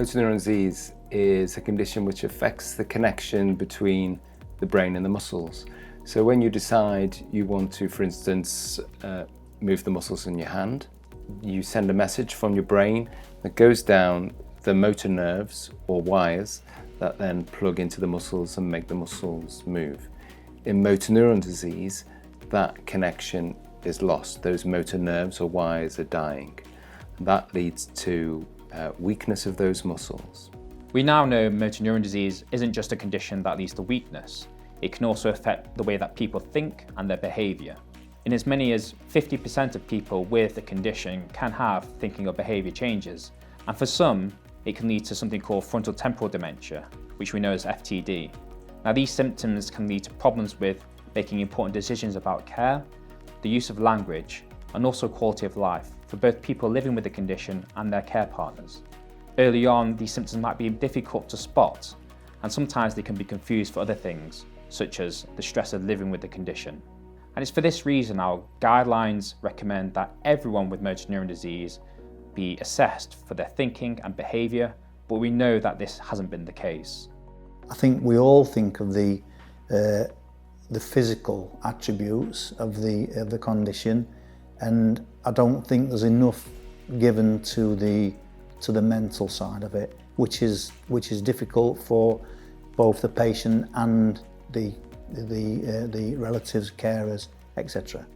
Motor neuron disease is a condition which affects the connection between the brain and the muscles. So when you decide you want to, for instance, move the muscles in your hand, you send a message from your brain that goes down the motor nerves or wires that then plug into the muscles and make the muscles move. In motor neuron disease, that connection is lost. Those motor nerves or wires are dying. That leads to weakness of those muscles. We now know motor neuron disease isn't just a condition that leads to weakness. It can also affect the way that people think and their behaviour. In as many as 50% of people with the condition can have thinking or behaviour changes, and for some, it can lead to something called frontotemporal dementia, which we know as FTD. Now, these symptoms can lead to problems with making important decisions about care, the use of language, and also quality of life for both people living with the condition and their care partners. Early on, these symptoms might be difficult to spot, and sometimes they can be confused for other things, such as the stress of living with the condition. And it's for this reason our guidelines recommend that everyone with motor neuron disease be assessed for their thinking and behaviour, but we know that this hasn't been the case. I think we all think of the physical attributes of the condition, and I don't think there's enough given to the mental side of it, which is difficult for both the patient and the relatives, carers, etc.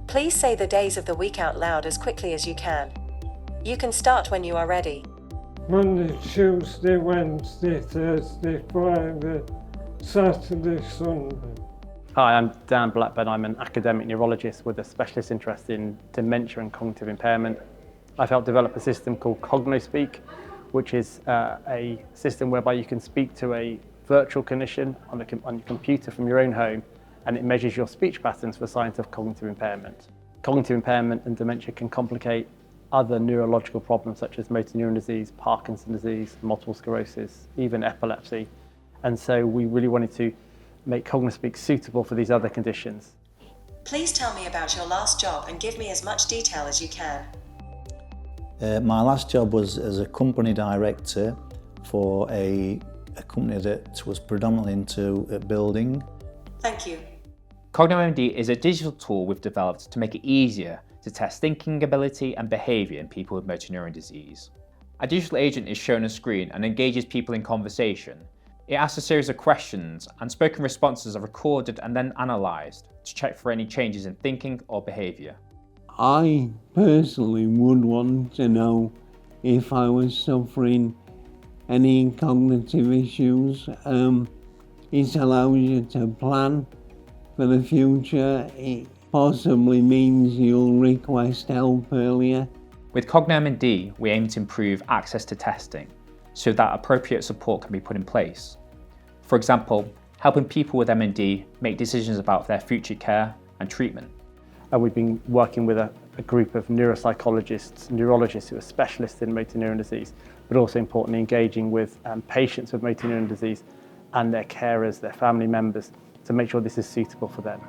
Please say the days of the week out loud as quickly as you can. You can start when you are ready. Monday, Tuesday, Wednesday, Thursday, Friday, Saturday, Sunday. Hi, I'm Dan Blackburn. I'm an academic neurologist with a specialist interest in dementia and cognitive impairment. I've helped develop a system called CognoSpeak, which is a system whereby you can speak to a virtual clinician on your computer from your own home, and it measures your speech patterns for signs of cognitive impairment. Cognitive impairment and dementia can complicate other neurological problems such as motor neuron disease, Parkinson's disease, multiple sclerosis, even epilepsy. And so we really wanted to make CognoSpeak suitable for these other conditions. Please tell me about your last job and give me as much detail as you can. My last job was as a company director for a company that was predominantly into building. Thank you. CognoMND is a digital tool we've developed to make it easier to test thinking ability and behaviour in people with motor neuron disease. A digital agent is shown on screen and engages people in conversation. It asks a series of questions, and spoken responses are recorded and then analysed to check for any changes in thinking or behaviour. I personally would want to know if I was suffering any cognitive issues. It allows you to plan for the future. It possibly means you'll request help earlier. With CognoMND, we aim to improve access to testing so that appropriate support can be put in place. For example, helping people with MND make decisions about their future care and treatment. We've been working with a group of neuropsychologists, neurologists who are specialists in motor neuron disease, but also importantly engaging with patients with motor neuron disease and their carers, their family members, to make sure this is suitable for them.